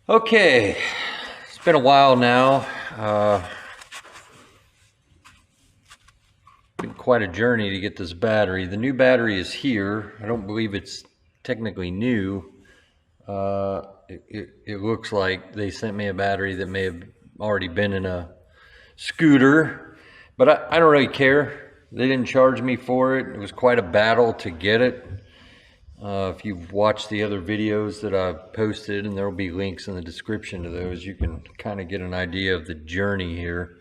Okay, it's been a while now. Been quite a journey to get this battery. The new battery is here. I don't believe it's technically new. It looks like they sent me a battery that may have already been in a scooter, but I don't really care. They didn't charge me for it. It was quite a battle to get it. If you've watched the other videos that I've posted, and there will be links in the description to those, you can kind of get an idea of the journey here.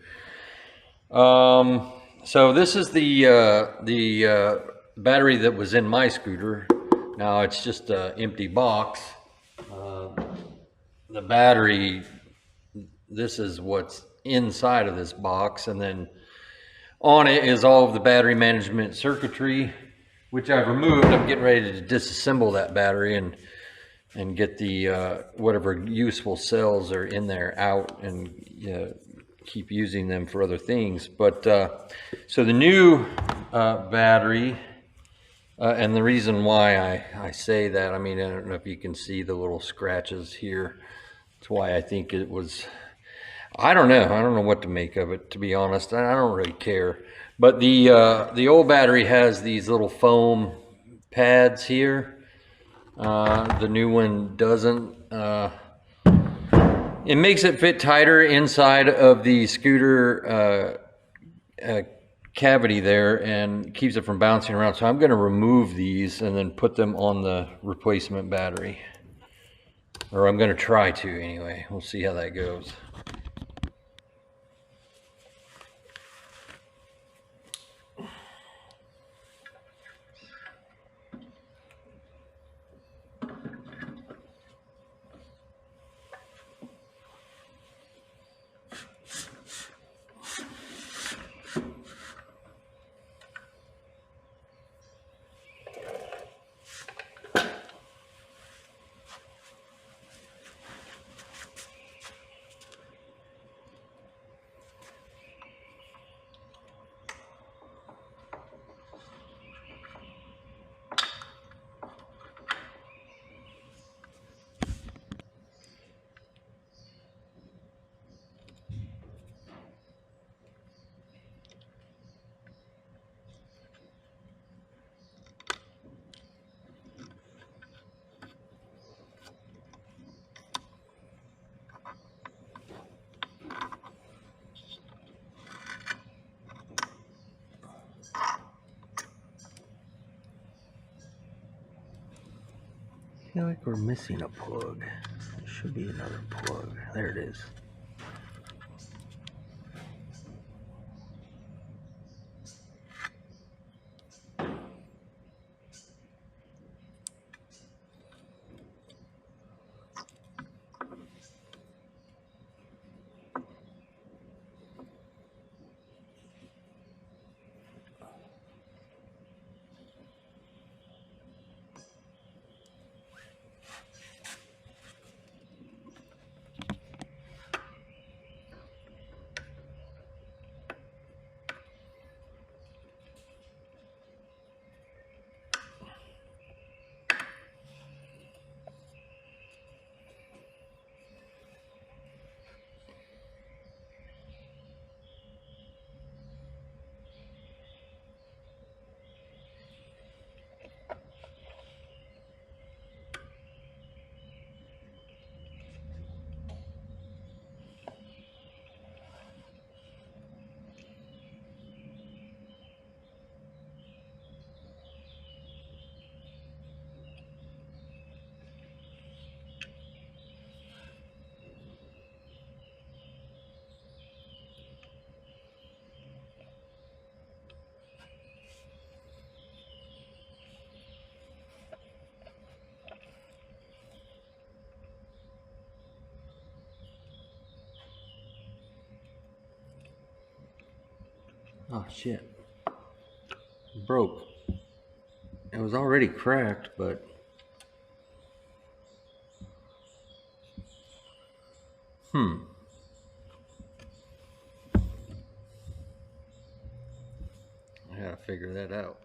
So this is the battery that was in my scooter. Now it's just an empty box. The battery, this is what's inside of this box, and then on it is all of the battery management circuitry, which I've removed. I'm getting ready to disassemble that battery and get the whatever useful cells are in there out and keep using them for other things. But so the new battery, and the reason why I say that, I mean, I don't know if you can see the little scratches here. That's why I think it was, I don't know what to make of it, to be honest. I don't really care. But the old battery has these little foam pads here. The new one doesn't. It makes it fit tighter inside of the scooter cavity there and keeps it from bouncing around. So I'm going to remove these and then put them on the replacement battery. Or I'm going to try to anyway. We'll see how that goes. I feel like we're missing a plug. There should be another plug. There it is. Oh shit. It broke. It was already cracked, but I gotta figure that out.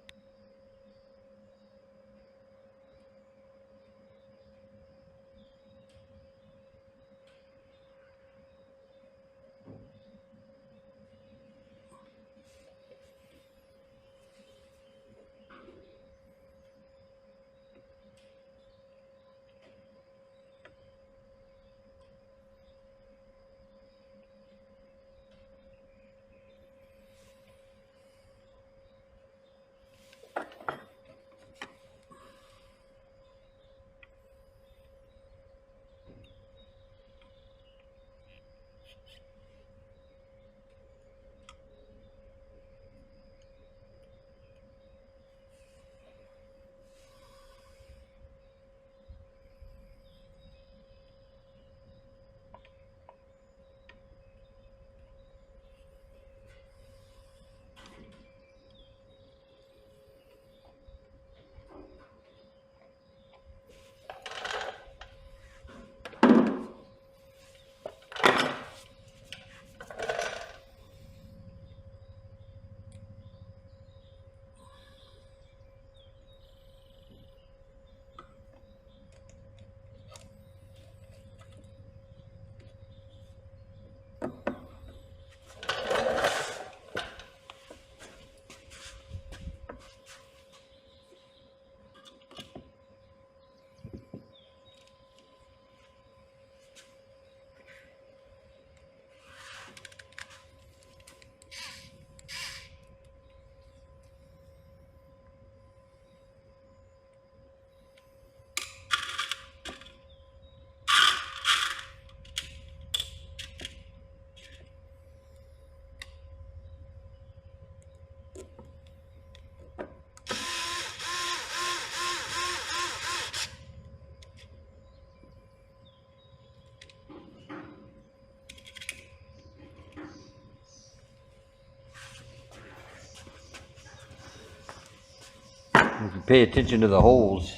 if you pay attention to the holes,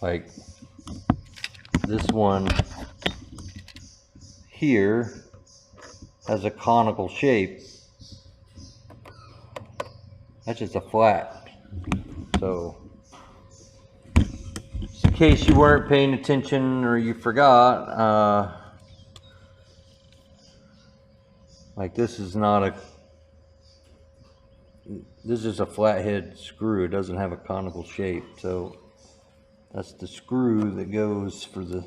like this one here has a conical shape. That's just a flat. So, just in case you weren't paying attention or you forgot, like this is not a, this is a flathead screw. It doesn't have a conical shape. So that's the screw that goes for the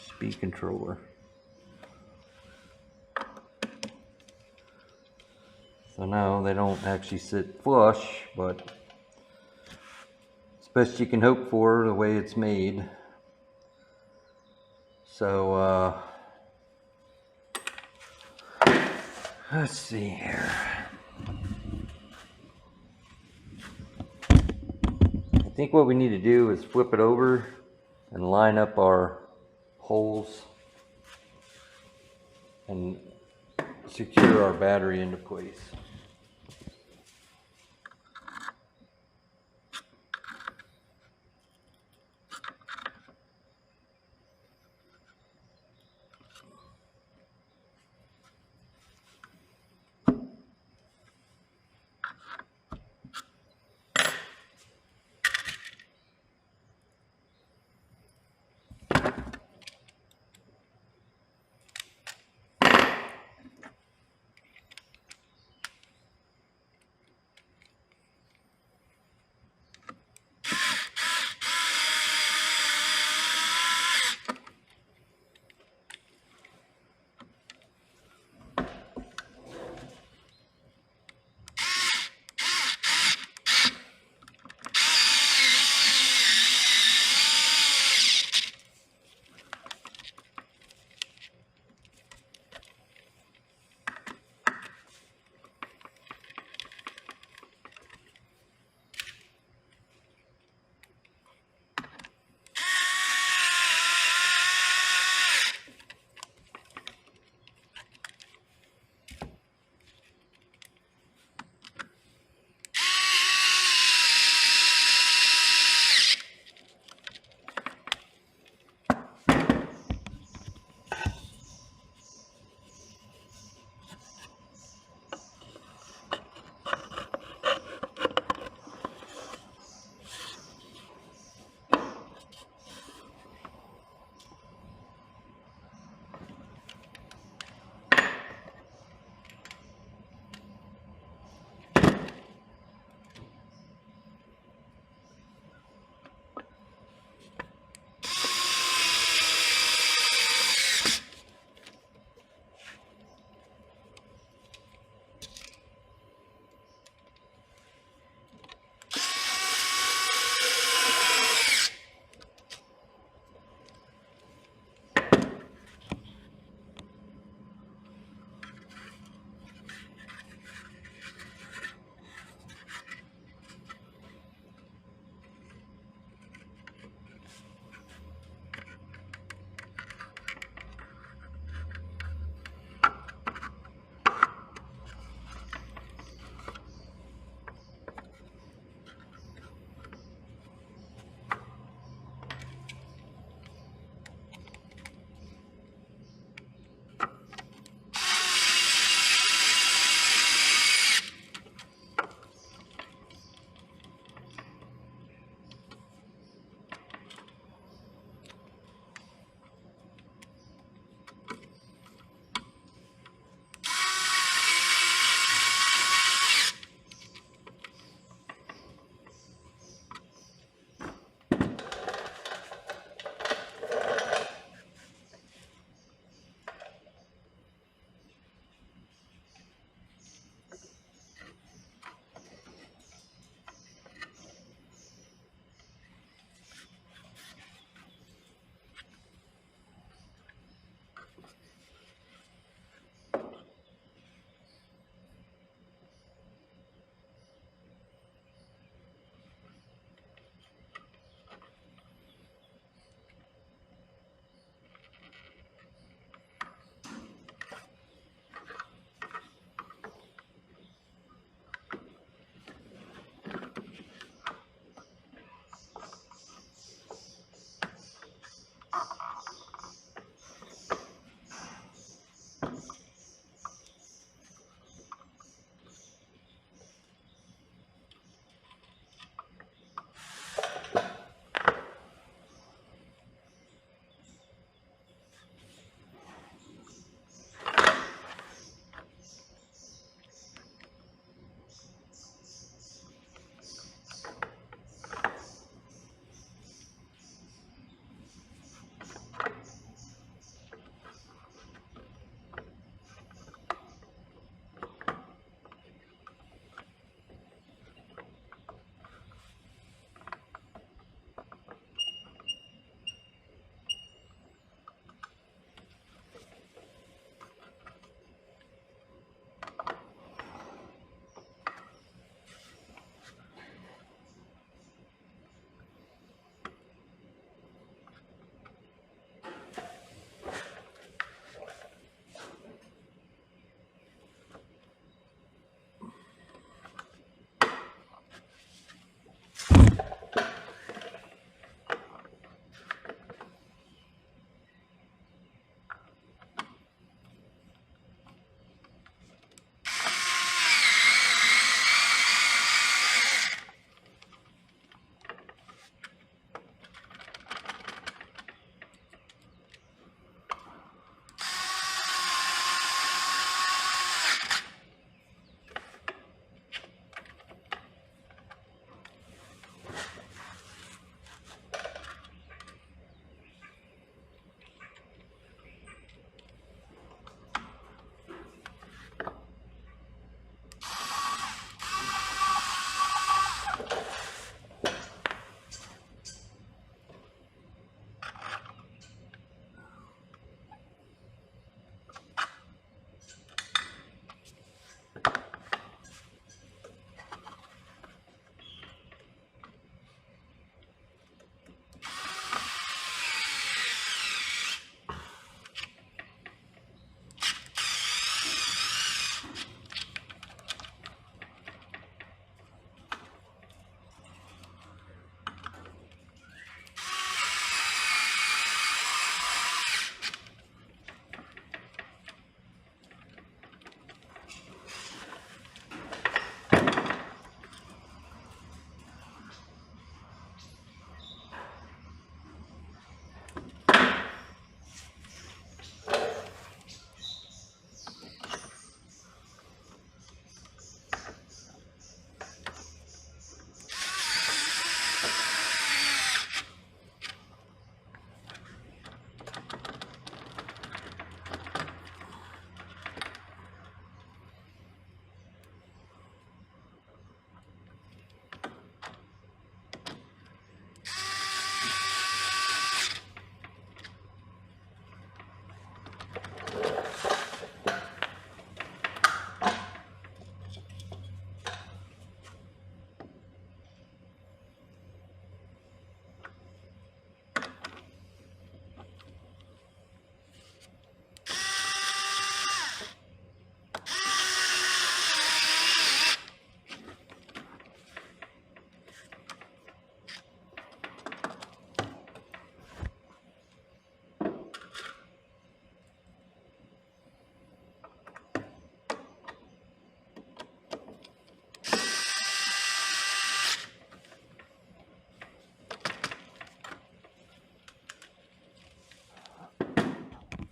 speed controller. So no, they don't actually sit flush, but it's best you can hope for the way it's made. So let's see here. I think what we need to do is flip it over and line up our holes and secure our battery into place.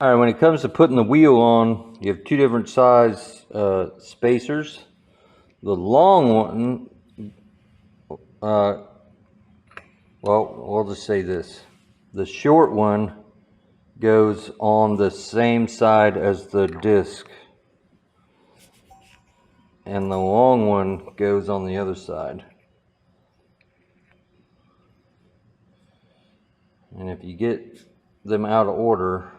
All right, when it comes to putting the wheel on, you have two different size spacers. The long one, well, we'll just say this. The short one goes on the same side as the disc, and the long one goes on the other side. And if you get them out of order,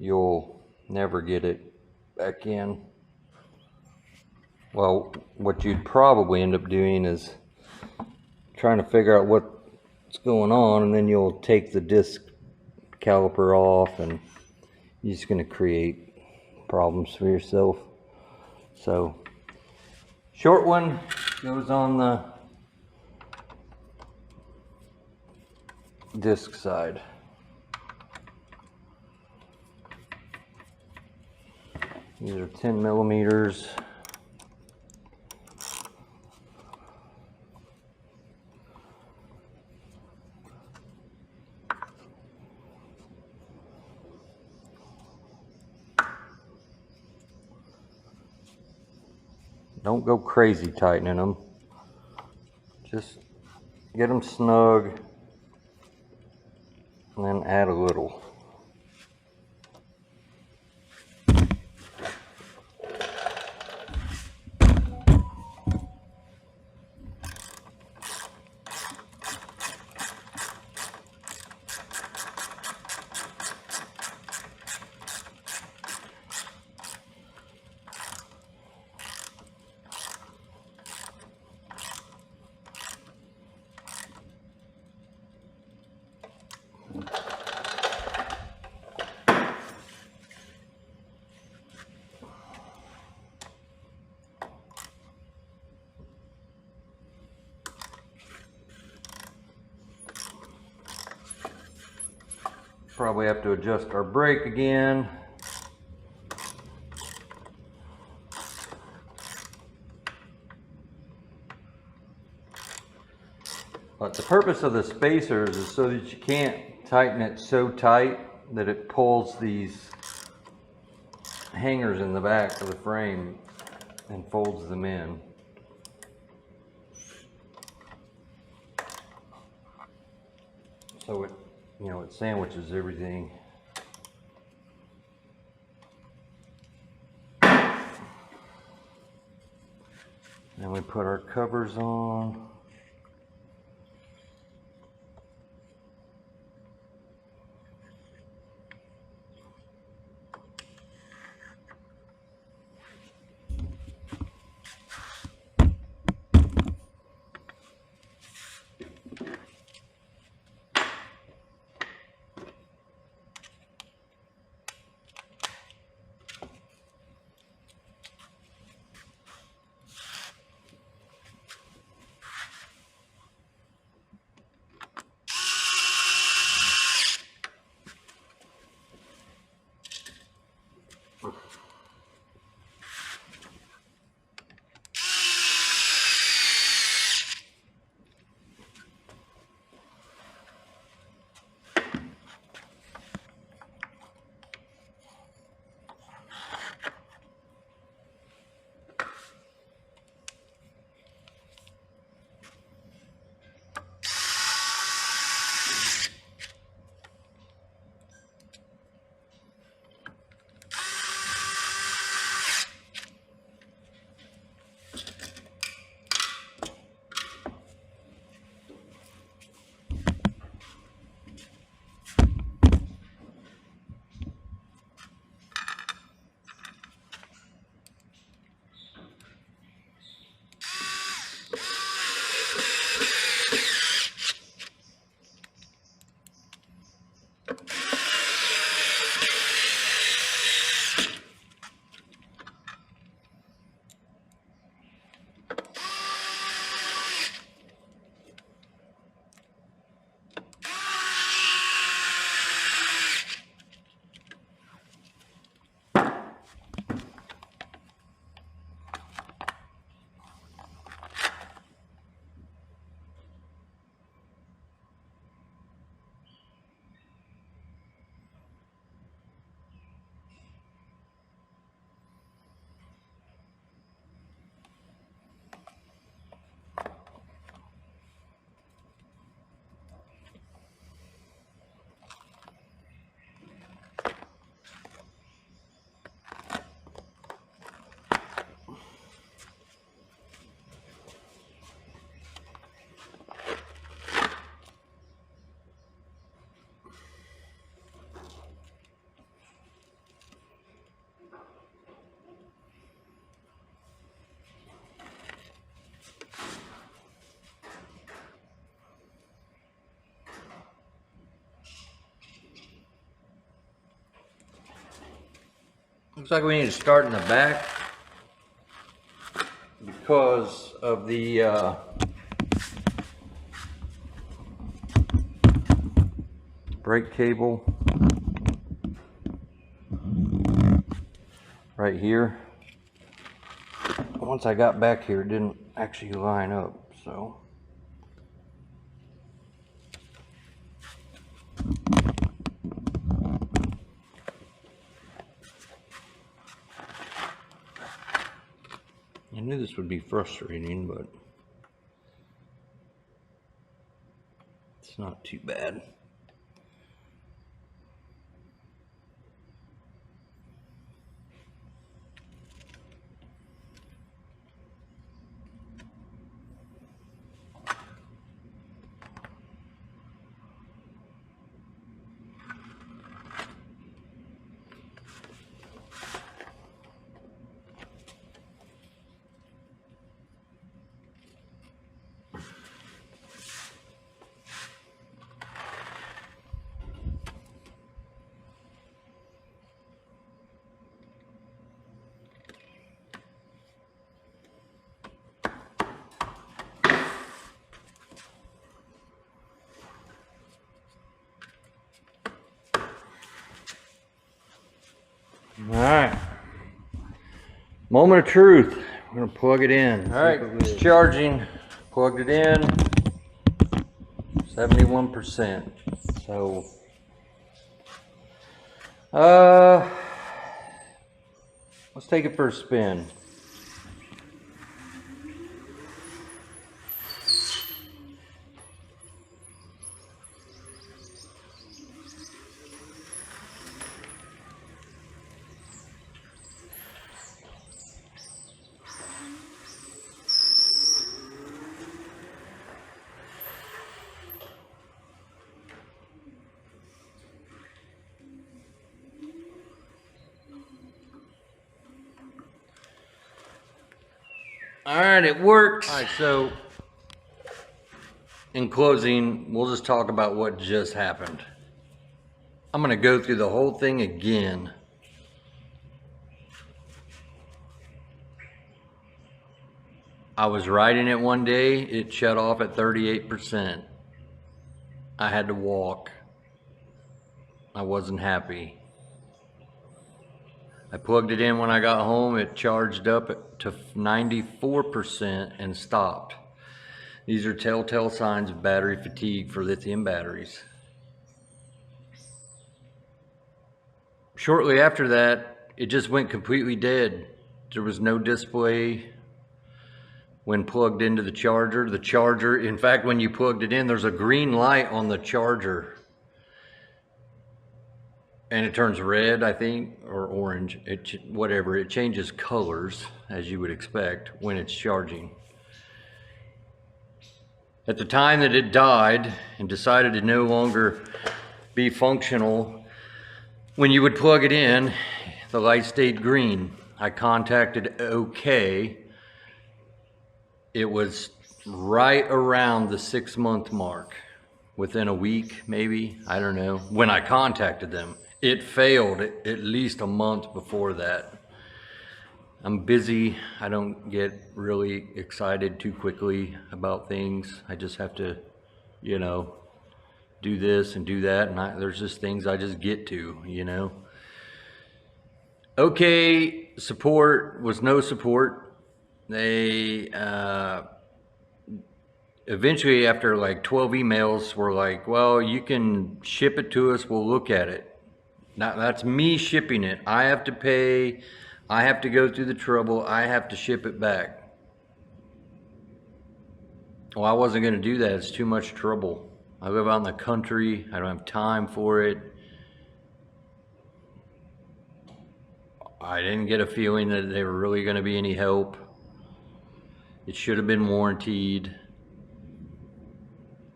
you'll never get it back in. Well, what you'd probably end up doing is trying to figure out what's going on, and then you'll take the disc caliper off, and you're just going to create problems for yourself. So, short one goes on the disc side. These are 10 millimeters. Don't go crazy tightening them. Just get them snug and then add a little. Probably have to adjust our brake again. But the purpose of the spacers is so that you can't tighten it so tight that it pulls these hangers in the back of the frame and folds them in. So it, it sandwiches everything. Then we put our covers on. Looks like we need to start in the back because of the brake cable right here. Once I got back here, it didn't actually line up, so. I knew this would be frustrating, but it's not too bad. All right, moment of truth. We're gonna plug it in. All right, it's charging. Plugged it in. 71%. So, let's take it for a spin. All right, it works. All right, so in closing, we'll just talk about what just happened. I'm gonna go through the whole thing again. I was riding it one day, it shut off at 38%. I had to walk. I wasn't happy. I plugged it in when I got home, it charged up to 94% and stopped. These are telltale signs of battery fatigue for lithium batteries. Shortly after that, it just went completely dead. There was no display when plugged into the charger. The charger, in fact, when you plugged it in, there's a green light on the charger. And it turns red, I think, or orange, whatever. It changes colors, as you would expect, when it's charging. At the time that it died and decided to no longer be functional, when you would plug it in, the light stayed green. I contacted Okai. It was right around the 6-month mark. Within a week, maybe, I don't know, when I contacted them. It failed at least a month before that. I'm busy. I don't get really excited too quickly about things. I just have to, you know, do this and do that. And there's just things I just get to, you know. Okay, support was no support. They, eventually after like 12 emails were like, well, you can ship it to us. We'll look at it. Now that's me shipping it. I have to pay. I have to go through the trouble. I have to ship it back. Well, I wasn't going to do that. It's too much trouble. I live out in the country. I don't have time for it. I didn't get a feeling that they were really going to be any help. It should have been warranted.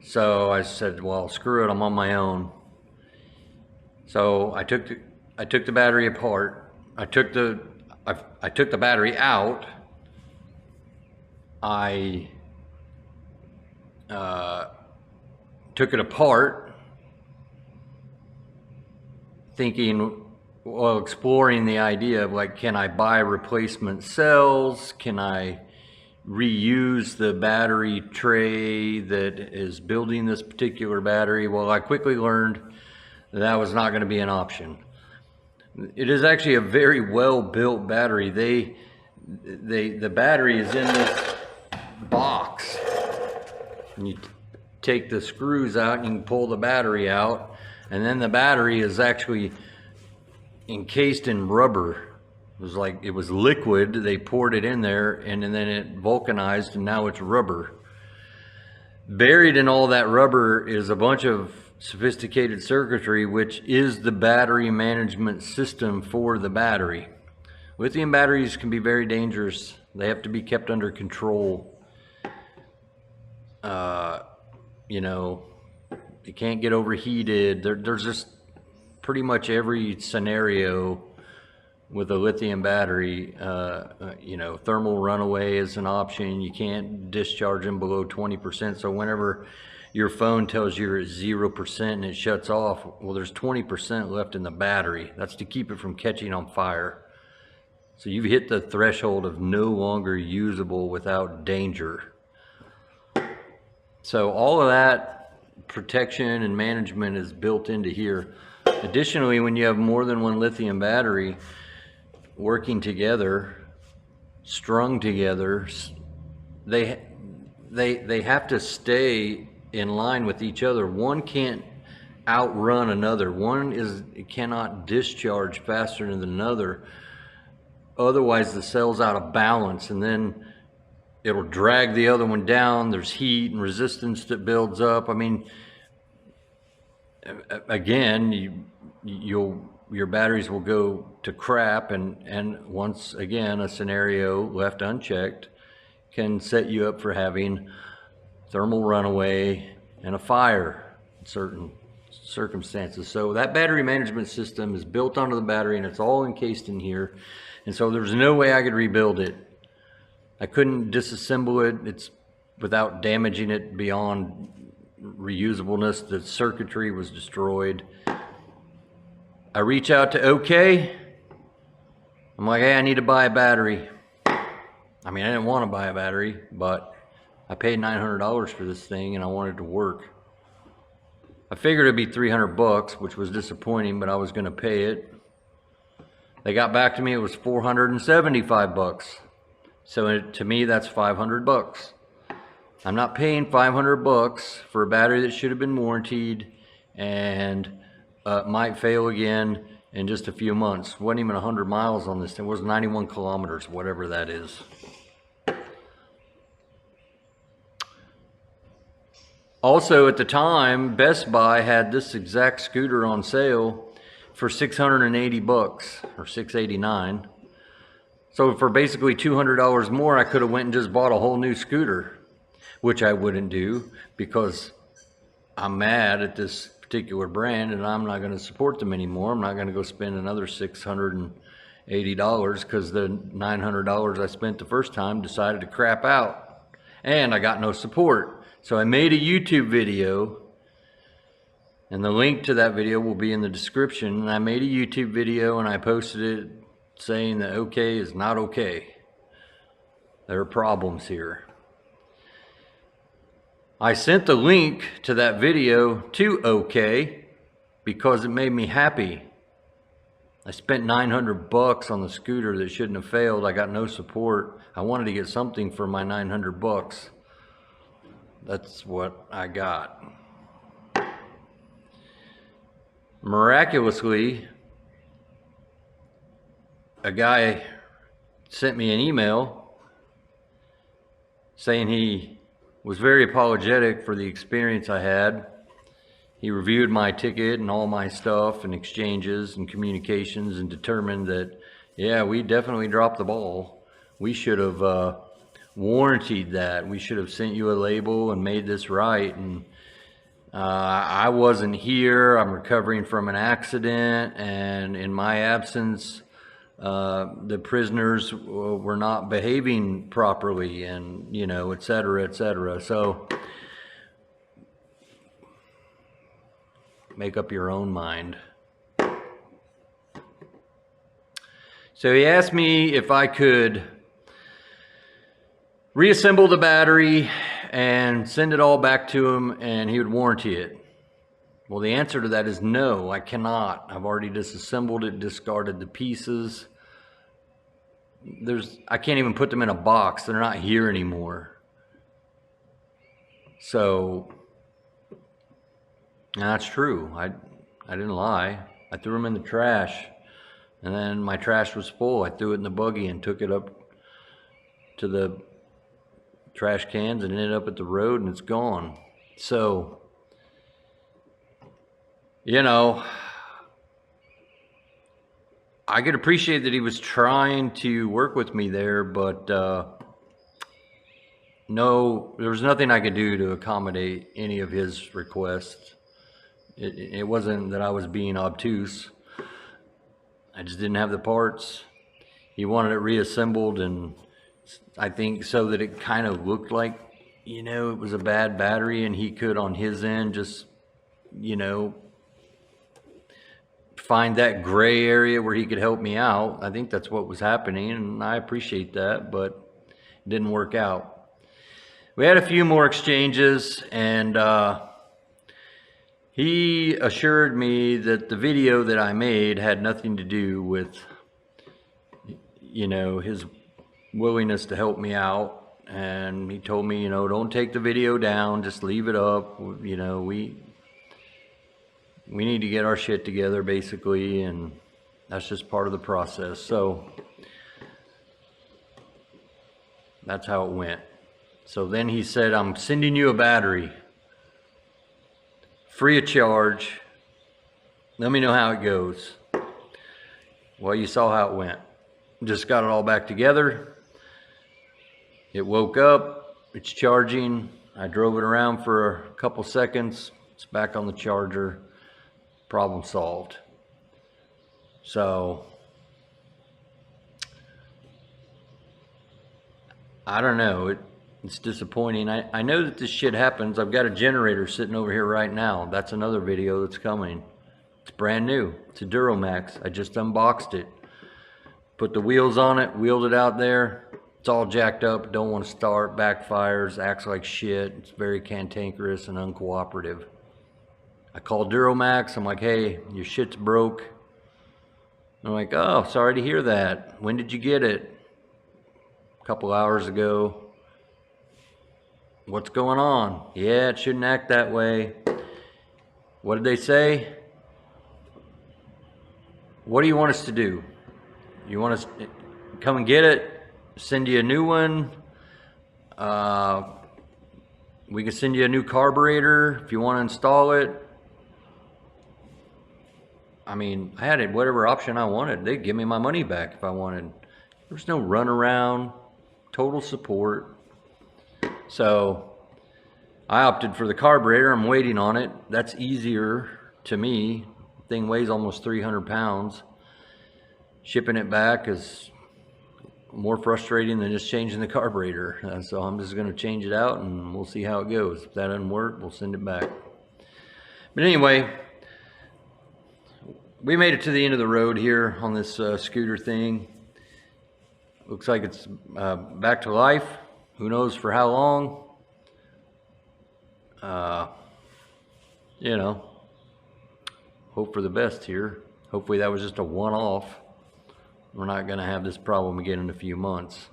So I said, well, screw it. I'm on my own. So I took the battery apart. I took the battery out. I took it apart, thinking well, exploring the idea of like, can I buy replacement cells? Can I reuse the battery tray that is building this particular battery? Well, I quickly learned that was not going to be an option. It is actually a very well built battery. The battery is in this box, and you take the screws out and you can pull the battery out, and then the battery is actually encased in rubber. It was liquid. They poured it in there, and then it vulcanized, and now it's rubber. Buried in all that rubber is a bunch of sophisticated circuitry, which is the battery management system for the battery. Lithium batteries can be very dangerous. They have to be kept under control. You know, they can't get overheated. There's just pretty much every scenario with a lithium battery. You know, thermal runaway is an option. You can't discharge them below 20%. So whenever your phone tells you you're at 0% and it shuts off, well, there's 20% left in the battery. That's to keep it from catching on fire. So you've hit the threshold of no longer usable without danger. So all of that protection and management is built into here. Additionally, when you have more than one lithium battery working together, strung together, they have to stay in line with each other. One can't outrun another. One cannot discharge faster than another. Otherwise, the cell's out of balance, and then it'll drag the other one down. There's heat and resistance that builds up. I mean, again, your batteries will go to crap, and once again, a scenario left unchecked can set you up for having thermal runaway and a fire in certain circumstances. So that battery management system is built onto the battery, and it's all encased in here. And so there's no way I could rebuild it. I couldn't disassemble it. It's without damaging it beyond reusableness. The circuitry was destroyed. I reach out to Okai. I'm like, hey, I need to buy a battery. I mean, I didn't want to buy a battery, but I paid $900 for this thing and I wanted it to work. I figured it'd be 300 bucks, which was disappointing, but I was going to pay it. They got back to me, it was 475 bucks. So to me, that's 500 bucks. I'm not paying 500 bucks for a battery that should have been warranted and might fail again in just a few months. Wasn't even 100 miles on this thing. It was 91 kilometers, whatever that is. Also, at the time, Best Buy had this exact scooter on sale for 680 bucks or 689. So for basically $200 more, I could have went and just bought a whole new scooter, which I wouldn't do because I'm mad at this particular brand and I'm not going to support them anymore. I'm not going to go spend another $680 because the $900 I spent the first time decided to crap out and I got no support. So I made a YouTube video, and the link to that video will be in the description. And I made a YouTube video and I posted it saying that Okai is not okay. There are problems here. I sent the link to that video to Okai because it made me happy. I spent 900 bucks on the scooter that shouldn't have failed. I got no support. I wanted to get something for my 900 bucks. That's what I got. Miraculously, a guy sent me an email saying he was very apologetic for the experience I had. He reviewed my ticket and all my stuff and exchanges and communications and determined that, yeah, we definitely dropped the ball. We should have warranted that. We should have sent you a label and made this right. And I wasn't here. I'm recovering from an accident, and in my absence, the prisoners were not behaving properly, and you know, et cetera, et cetera. So make up your own mind. So he asked me if I could reassemble the battery and send it all back to him and he would warranty it. Well, the answer to that is no, I cannot. I've already disassembled it, discarded the pieces. I can't even put them in a box. They're not here anymore. So, that's true. I didn't lie. I threw them in the trash. And then my trash was full. I threw it in the buggy and took it up to the trash cans and ended up at the road and it's gone. So, you know, I could appreciate that he was trying to work with me there, but no, there was nothing I could do to accommodate any of his requests. It wasn't that I was being obtuse. I just didn't have the parts. He wanted it reassembled, and I think so that it kind of looked like, you know, it was a bad battery, and he could on his end just, you know, find that gray area where he could help me out. I think that's what was happening, and I appreciate that, but it didn't work out. We had a few more exchanges, and he assured me that the video that I made had nothing to do with, you know, his willingness to help me out. And he told me, you know, don't take the video down, just leave it up. You know, we need to get our shit together, basically, and that's just part of the process. So that's how it went. So then he said, I'm sending you a battery, free of charge. Let me know how it goes. Well, you saw how it went. Just got it all back together. It woke up, it's charging. I drove it around for a couple seconds. It's back on the charger. Problem solved. So, I don't know. It's disappointing. I know that this shit happens. I've got a generator sitting over here right now. That's another video that's coming. It's brand new. It's a Duramax. I just unboxed it. Put the wheels on it, wheeled it out there. It's all jacked up. Don't want to start. Backfires. Acts like shit. It's very cantankerous and uncooperative. I called Duramax. I'm like, hey, your shit's broke. I'm like, oh, sorry to hear that. When did you get it? A couple hours ago. What's going on? Yeah, it shouldn't act that way. What did they say? What do you want us to do? You want us to come and get it? Send you a new one? We can send you a new carburetor if you want to install it. I mean, I had whatever option I wanted. They'd give me my money back if I wanted. There's no runaround, total support. So I opted for the carburetor. I'm waiting on it. That's easier to me. The thing weighs almost 300 pounds. Shipping it back is more frustrating than just changing the carburetor. So I'm just going to change it out and we'll see how it goes. If that doesn't work, we'll send it back. But anyway, we made it to the end of the road here on this scooter thing. Looks like it's back to life. Who knows for how long? You know, hope for the best here. Hopefully that was just a one-off. We're not going to have this problem again in a few months.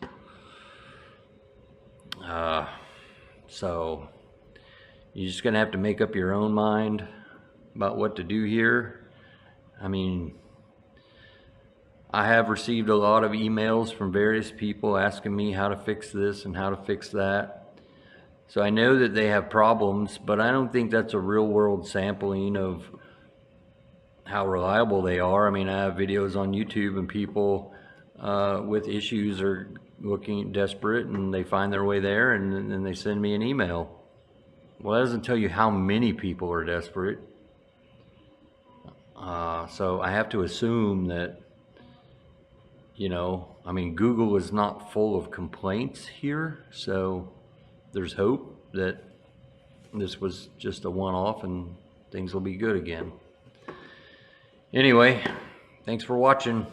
So you're just going to have to make up your own mind about what to do here. I mean, I have received a lot of emails from various people asking me how to fix this and how to fix that. So I know that they have problems, but I don't think that's a real world sampling of how reliable they are. I mean, I have videos on YouTube and people with issues are looking desperate and they find their way there and then they send me an email. Well, that doesn't tell you how many people are desperate. So I have to assume that, you know, I mean, Google is not full of complaints here, so there's hope that this was just a one-off and things will be good again. Anyway, thanks for watching.